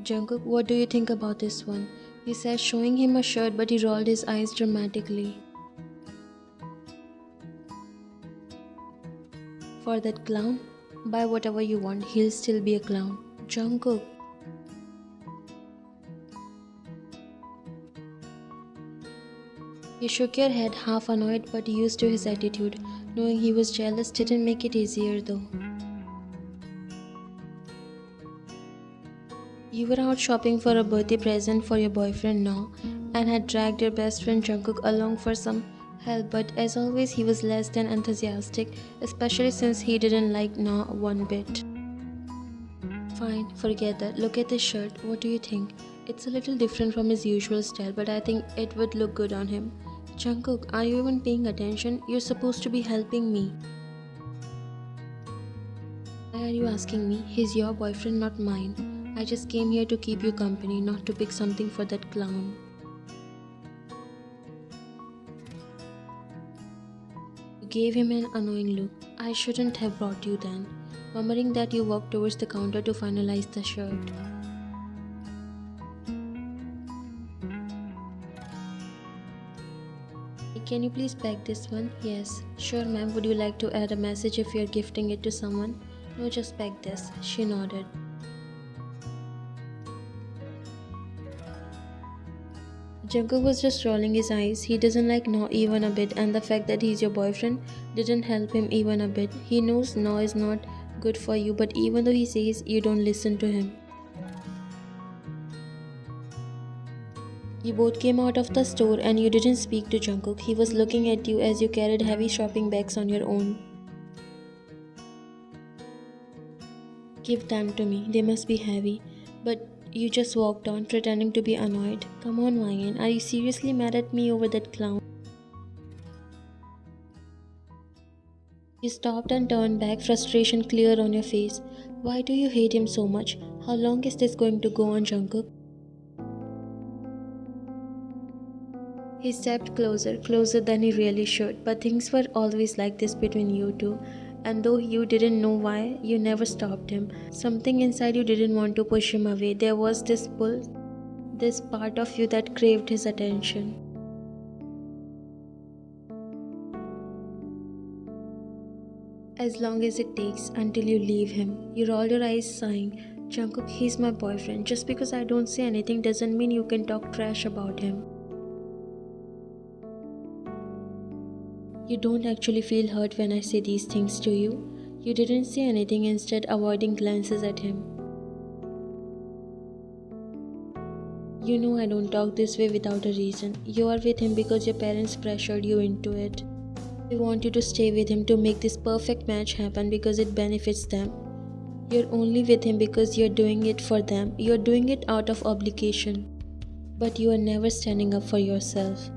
Jungkook, what do you think about this one? He said, showing him a shirt, but he rolled his eyes dramatically. For that clown? Buy whatever you want, he'll still be a clown. Jungkook. You shook your head, half annoyed but used to his attitude. Knowing he was jealous didn't make it easier though. You were out shopping for a birthday present for your boyfriend now and had dragged your best friend Jungkook along for some help, but as always he was less than enthusiastic, especially since he didn't like Na one bit. Fine, forget that. Look at this shirt. What do you think? It's a little different from his usual style, but I think it would look good on him. Jungkook, are you even paying attention? You're supposed to be helping me. Why are you asking me? He's your boyfriend, not mine. I just came here to keep you company, not to pick something for that clown. You gave him an annoying look. I shouldn't have brought you then. Murmuring that, you walked towards the counter to finalize the shirt. Can you please pack this one? Yes. Sure, ma'am. Would you like to add a message if you're gifting it to someone? No, just pack this. She nodded. Jungkook was just rolling his eyes. He doesn't like No even a bit, and the fact that he's your boyfriend didn't help him even a bit. He knows No is not good for you, but even though he says, you don't listen to him. You both came out of the store and you didn't speak to Jungkook. He was looking at you as you carried heavy shopping bags on your own. Give them to me, they must be heavy. But you just walked on, pretending to be annoyed. Come on, Ryan, are you seriously mad at me over that clown? You stopped and turned back, frustration clear on your face. Why do you hate him so much? How long is this going to go on, Jungkook? He stepped closer, closer than he really should, but things were always like this between you two. And though you didn't know why, you never stopped him. Something inside you didn't want to push him away. There was this pull, this part of you that craved his attention. As long as it takes until you leave him. You roll your eyes sighing. Jungkook, he's my boyfriend. Just because I don't say anything doesn't mean you can talk trash about him. You don't actually feel hurt when I say these things to you. You didn't say anything, instead avoiding glances at him. You know I don't talk this way without a reason. You are with him because your parents pressured you into it. They want you to stay with him to make this perfect match happen because it benefits them. You're only with him because you're doing it for them. You're doing it out of obligation. But you are never standing up for yourself.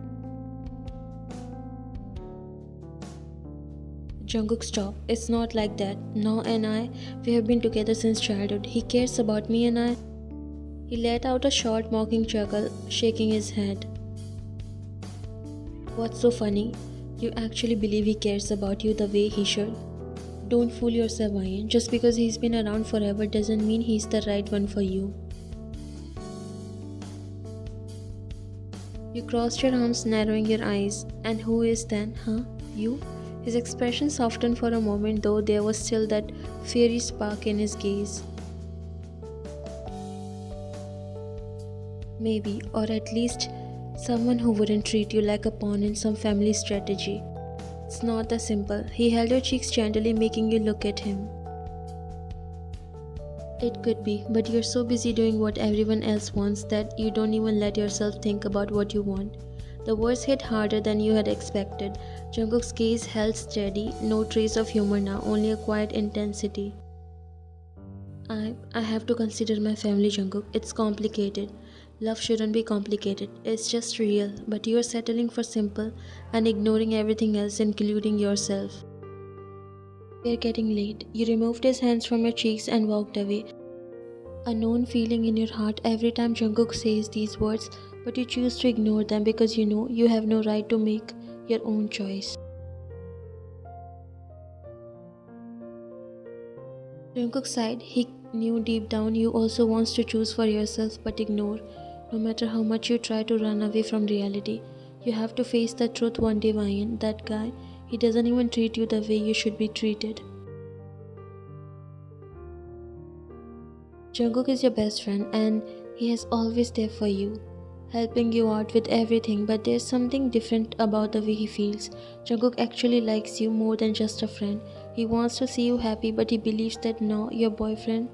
Jungkook, stop. It's not like that. No and we have been together since childhood. He cares about me and I. He let out a short mocking chuckle, shaking his head. What's so funny? You actually believe he cares about you the way he should? Don't fool yourself, Ryan. Just because he's been around forever doesn't mean he's the right one for you. You crossed your arms, narrowing your eyes. And who is then, huh? You? His expression softened for a moment, though there was still that fiery spark in his gaze. Maybe, or at least someone who wouldn't treat you like a pawn in some family strategy. It's not that simple. He held your cheeks gently, making you look at him. It could be, but you're so busy doing what everyone else wants that you don't even let yourself think about what you want. The words hit harder than you had expected. Jungkook's gaze held steady, no trace of humor now, only a quiet intensity. I have to consider my family, Jungkook. It's complicated. Love shouldn't be complicated. It's just real. But you're settling for simple and ignoring everything else, including yourself. We're getting late. You removed his hands from your cheeks and walked away. A known feeling in your heart every time Jungkook says these words, but you choose to ignore them because you know you have no right to make your own choice. Jungkook sighed. He knew deep down you also wants to choose for yourself but ignore. No matter how much you try to run away from reality, you have to face the truth one day, Ryan. That guy, he doesn't even treat you the way you should be treated. Jungkook is your best friend and he is always there for you, helping you out with everything, but there's something different about the way he feels. Jungkook actually likes you more than just a friend. He wants to see you happy, but he believes that no, your boyfriend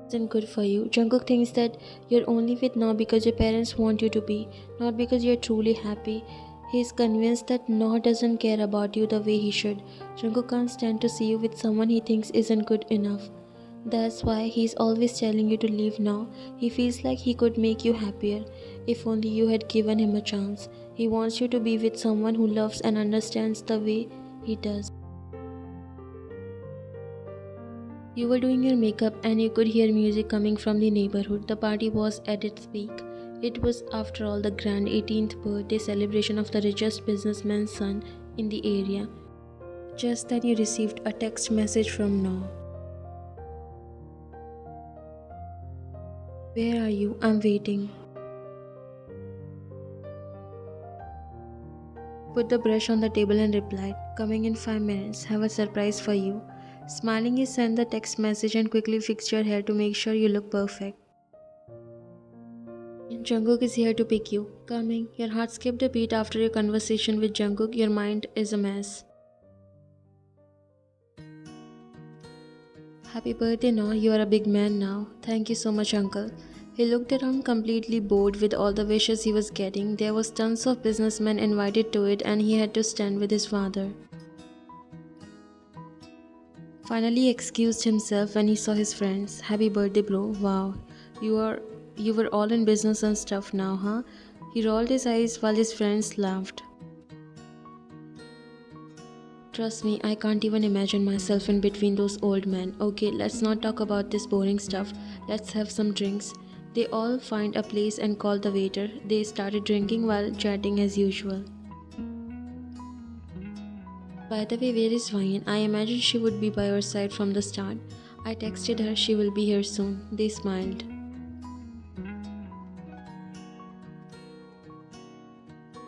isn't good for you. Jungkook thinks that you're only with No because your parents want you to be, not because you're truly happy. He's convinced that No doesn't care about you the way he should. Jungkook can't stand to see you with someone he thinks isn't good enough. That's why he's always telling you to leave now. He feels like he could make you happier if only you had given him a chance. He wants you to be with someone who loves and understands the way he does. You were doing your makeup and you could hear music coming from the neighborhood. The party was at its peak. It was, after all, the grand 18th birthday celebration of the richest businessman's son in the area. Just then you received a text message from No. Where are you? I'm waiting. Put the brush on the table and replied, coming in 5 minutes, have a surprise for you. Smiling, you sent the text message and quickly fixed your hair to make sure you look perfect. Jungkook is here to pick you. Coming. Your heart skipped a beat after your conversation with Jungkook. Your mind is a mess. Happy birthday, No. You are a big man now. Thank you so much, uncle. He looked around completely bored with all the wishes he was getting. There was tons of businessmen invited to it and he had to stand with his father. Finally he excused himself when he saw his friends. Happy birthday, bro. Wow. You were all in business and stuff now, huh? He rolled his eyes while his friends laughed. Trust me, I can't even imagine myself in between those old men. Okay, let's not talk about this boring stuff. Let's have some drinks. They all find a place and called the waiter. They started drinking while chatting as usual. By the way, where is Vian? I imagined she would be by your side from the start. I texted her she will be here soon. They smiled.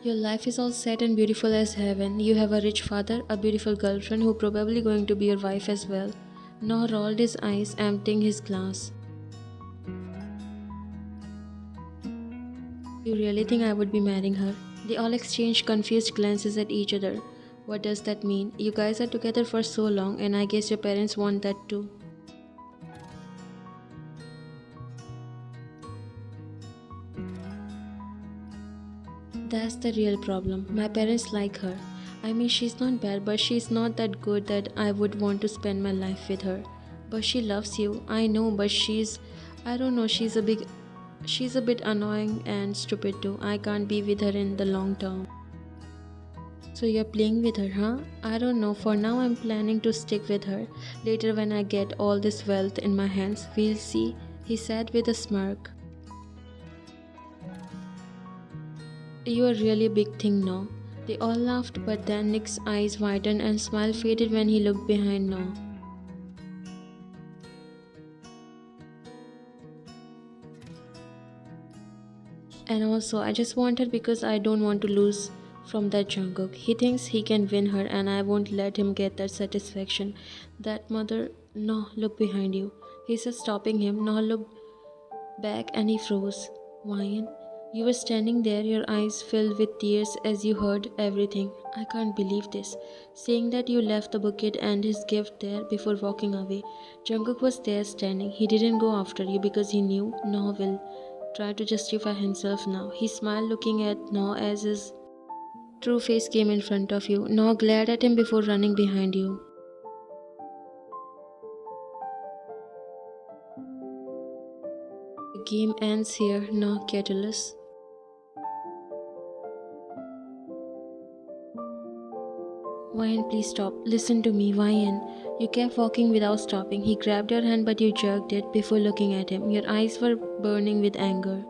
Your life is all set and beautiful as heaven. You have a rich father, a beautiful girlfriend who probably going to be your wife as well. Noah rolled his eyes, emptying his glass. You really think I would be marrying her? They all exchanged confused glances at each other. What does that mean? You guys are together for so long and I guess your parents want that too. That's the real problem. My parents like her. I mean, she's not bad, but she's not that good that I would want to spend my life with her. But she loves you. I know, but I don't know, she's a bit annoying and stupid too. I can't be with her in the long term. So you're playing with her, huh? I don't know. For now, I'm planning to stick with her. Later, when I get all this wealth in my hands, we'll see, he said with a smirk. You are really a big thing now. They all laughed, but then Nick's eyes widened and smile faded when he looked behind now. And also, I just want her because I don't want to lose from that Jungkook. He thinks he can win her and I won't let him get that satisfaction. That mother... No, look behind you. He said, stopping him. No, looked back and he froze. Ryan, you were standing there, your eyes filled with tears as you heard everything. I can't believe this. Saying that you left the bouquet and his gift there before walking away. Jungkook was there standing. He didn't go after you because he knew No will try to justify himself now. He smiled looking at No as his true face came in front of you. No glared at him before running behind you. The game ends here, No Catalyst. Ryan, please stop. Listen to me, Ryan. You kept walking without stopping. He grabbed your hand but you jerked it before looking at him. Your eyes were burning with anger.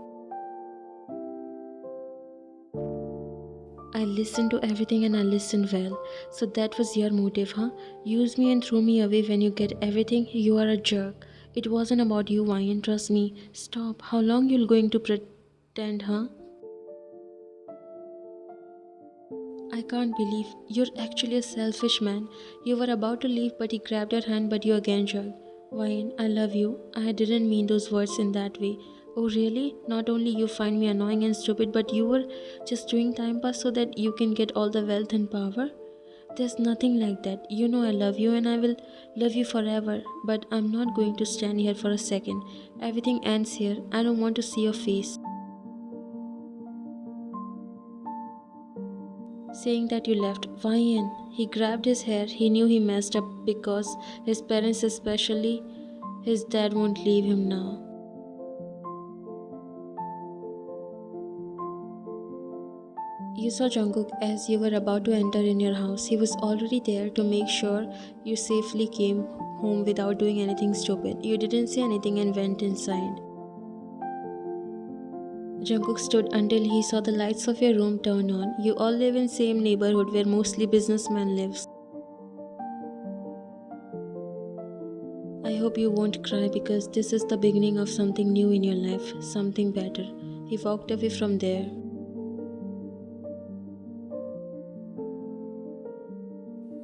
I listened to everything and I listened well. So that was your motive, huh? Use me and throw me away when you get everything? You are a jerk. It wasn't about you, Ryan, trust me. Stop. How long you going to pretend, huh? I can't believe you're actually a selfish man. You were about to leave, but he grabbed your hand, but you again shrugged. Wayne, I love you. I didn't mean those words in that way. Oh, really? Not only you find me annoying and stupid, but you were just doing time pass so that you can get all the wealth and power? There's nothing like that. You know I love you and I will love you forever. But I'm not going to stand here for a second. Everything ends here. I don't want to see your face. Saying that you left, Vian. He grabbed his hair. He knew he messed up because his parents, especially his dad, won't leave him now. You saw Jungkook as you were about to enter in your house. He was already there to make sure you safely came home without doing anything stupid. You didn't say anything and went inside. Jungkook stood until he saw the lights of your room turn on. You all live in same neighborhood where mostly businessmen live. I hope you won't cry because this is the beginning of something new in your life, something better. He walked away from there.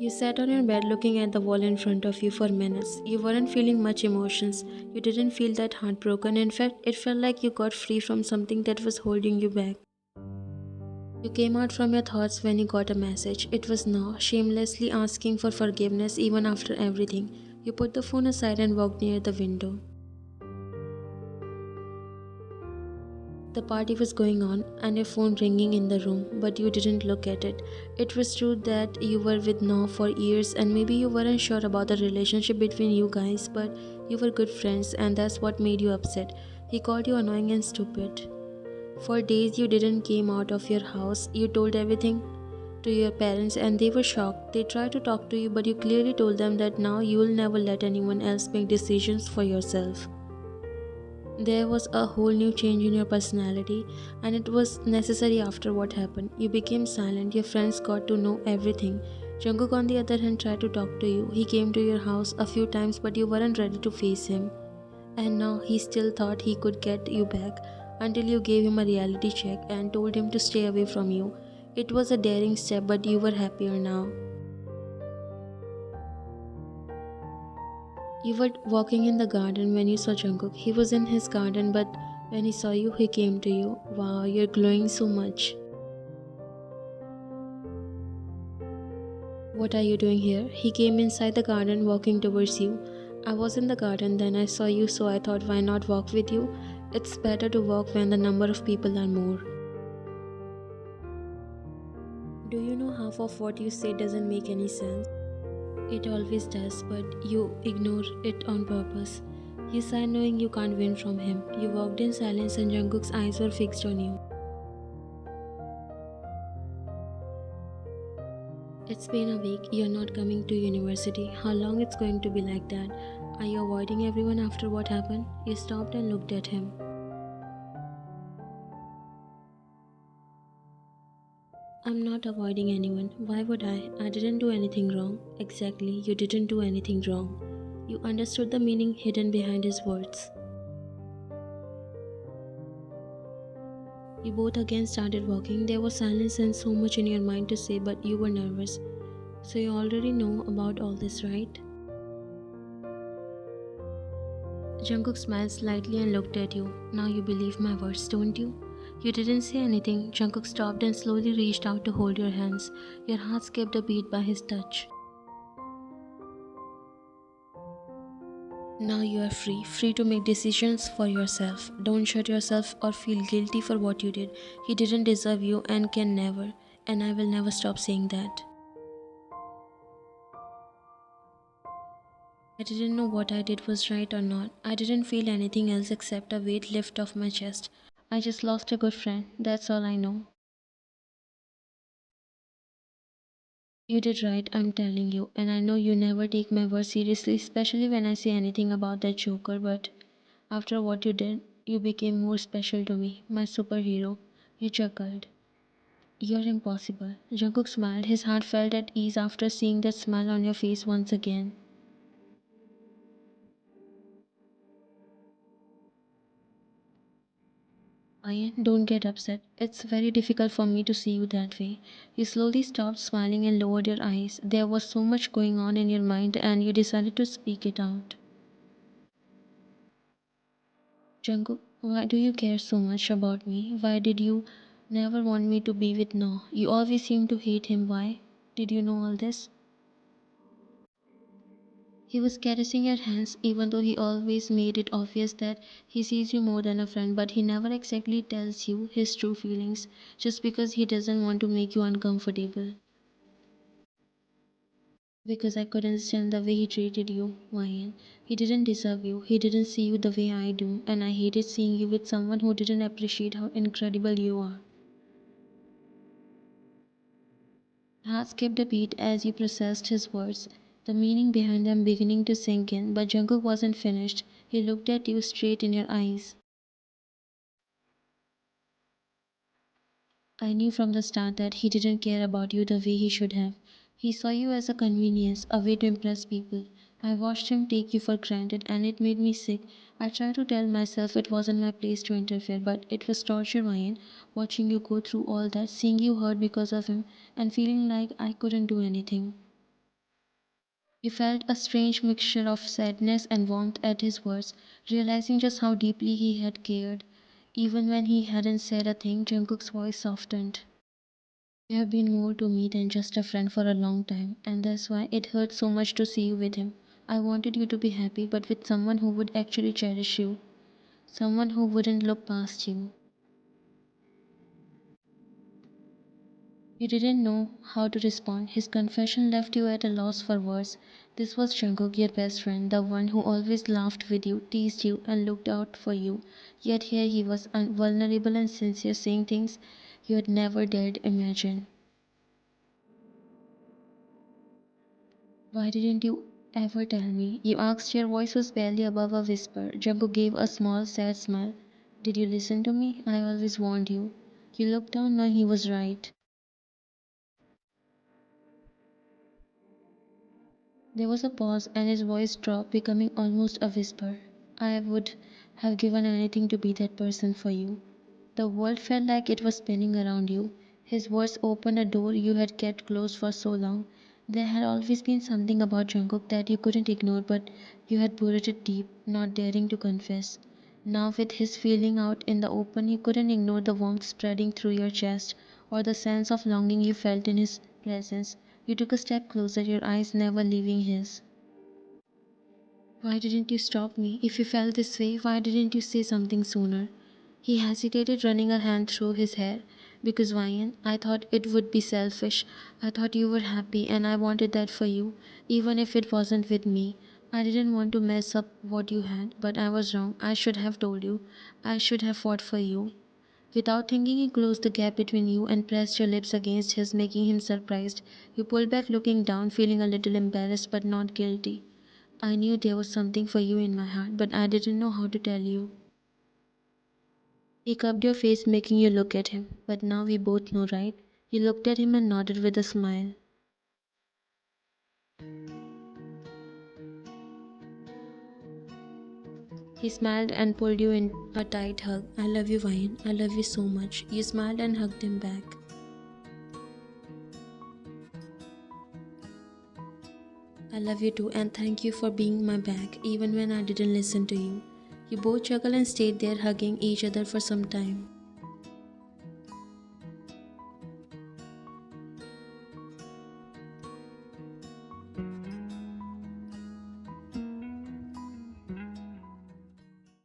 You sat on your bed looking at the wall in front of you for minutes. You weren't feeling much emotions. You didn't feel that heartbroken. In fact, it felt like you got free from something that was holding you back. You came out from your thoughts when you got a message. It was No, shamelessly asking for forgiveness even after everything. You put the phone aside and walked near the window. The party was going on and your phone ringing in the room, but you didn't look at it. It was true that you were with No for years and maybe you weren't sure about the relationship between you guys, but you were good friends and that's what made you upset. He called you annoying and stupid. For days you didn't came out of your house. You told everything to your parents and they were shocked. They tried to talk to you, but you clearly told them that now you will never let anyone else make decisions for yourself. There was a whole new change in your personality, and it was necessary after what happened. You became silent, your friends got to know everything. Jungkook, on the other hand, tried to talk to you. He came to your house a few times, but you weren't ready to face him. And now he still thought he could get you back until you gave him a reality check and told him to stay away from you. It was a daring step, but you were happier now. You were walking in the garden when you saw Jungkook. He was in his garden, but when he saw you, he came to you. Wow, you're glowing so much. What are you doing here? He came inside the garden walking towards you. I was in the garden, then I saw you, so I thought, why not walk with you? It's better to walk when the number of people are more. Do you know half of what you say doesn't make any sense? It always does, but you ignore it on purpose. You sighed knowing you can't win from him. You walked in silence and Jungkook's eyes were fixed on you. It's been a week, you're not coming to university. How long it's going to be like that? Are you avoiding everyone after what happened? You stopped and looked at him. I'm not avoiding anyone. Why would I? I didn't do anything wrong. Exactly, you didn't do anything wrong. You understood the meaning hidden behind his words. You both again started walking. There was silence and so much in your mind to say, but you were nervous. So you already know about all this, right? Jungkook smiled slightly and looked at you. Now you believe my words, don't you? You didn't say anything. Jungkook stopped and slowly reached out to hold your hands. Your heart skipped a beat by his touch. Now you are free, free to make decisions for yourself. Don't shut yourself or feel guilty for what you did. He didn't deserve you and can never. And I will never stop saying that. I didn't know what I did was right or not. I didn't feel anything else except a weight lift off my chest. I just lost a good friend. That's all I know. You did right, I'm telling you. And I know you never take my words seriously, especially when I say anything about that joker, but after what you did, you became more special to me, my superhero. You chuckled. You're impossible. Jungkook smiled. His heart felt at ease after seeing that smile on your face once again. Ryan, don't get upset. It's very difficult for me to see you that way. You slowly stopped smiling and lowered your eyes. There was so much going on in your mind, and you decided to speak it out. Jungkook, why do you care so much about me? Why did you never want me to be with No? You always seem to hate him. Why? Did you know all this? He was caressing your hands, even though he always made it obvious that he sees you more than a friend, but he never exactly tells you his true feelings just because he doesn't want to make you uncomfortable. Because I couldn't stand the way he treated you, Ryan. He didn't deserve you, he didn't see you the way I do, and I hated seeing you with someone who didn't appreciate how incredible you are. Heart skipped a beat as you processed his words, the meaning behind them beginning to sink in, but Jungkook wasn't finished. He looked at you straight in your eyes. I knew from the start that he didn't care about you the way he should have. He saw you as a convenience, a way to impress people. I watched him take you for granted and it made me sick. I tried to tell myself it wasn't my place to interfere, but it was torture, Ryan, watching you go through all that, seeing you hurt because of him, and feeling like I couldn't do anything. You felt a strange mixture of sadness and warmth at his words, realizing just how deeply he had cared. Even when he hadn't said a thing, Jungkook's voice softened. You have been more to me than just a friend for a long time, and that's why it hurt so much to see you with him. I wanted you to be happy, but with someone who would actually cherish you, someone who wouldn't look past you. You didn't know how to respond. His confession left you at a loss for words. This was Jungkook, your best friend, the one who always laughed with you, teased you, and looked out for you. Yet here he was, vulnerable and sincere, saying things you had never dared imagine. Why didn't you ever tell me? You asked. Your voice was barely above a whisper. Jungkook gave a small, sad smile. Did you listen to me? I always warned you. You looked down knowing he was right. There was a pause, and his voice dropped, becoming almost a whisper. I would have given anything to be that person for you. The world felt like it was spinning around you. His words opened a door you had kept closed for so long. There had always been something about Jungkook that you couldn't ignore, but you had buried it deep, not daring to confess. Now, with his feeling out in the open, you couldn't ignore the warmth spreading through your chest or the sense of longing you felt in his presence. You took a step closer, your eyes never leaving his. Why didn't you stop me? If you felt this way, why didn't you say something sooner? He hesitated, running a hand through his hair. Because, Ryan, I thought it would be selfish. I thought you were happy, and I wanted that for you, even if it wasn't with me. I didn't want to mess up what you had, but I was wrong. I should have told you. I should have fought for you. Without thinking, he closed the gap between you and pressed your lips against his, making him surprised. You pulled back, looking down, feeling a little embarrassed but not guilty. I knew there was something for you in my heart, but I didn't know how to tell you. He cupped your face, making you look at him. But now we both know, right? You looked at him and nodded with a smile. He smiled and pulled you in a tight hug. I love you, Ryan. I love you so much. You smiled and hugged him back. I love you too, and thank you for being my back, even when I didn't listen to you. You both chuckled and stayed there hugging each other for some time.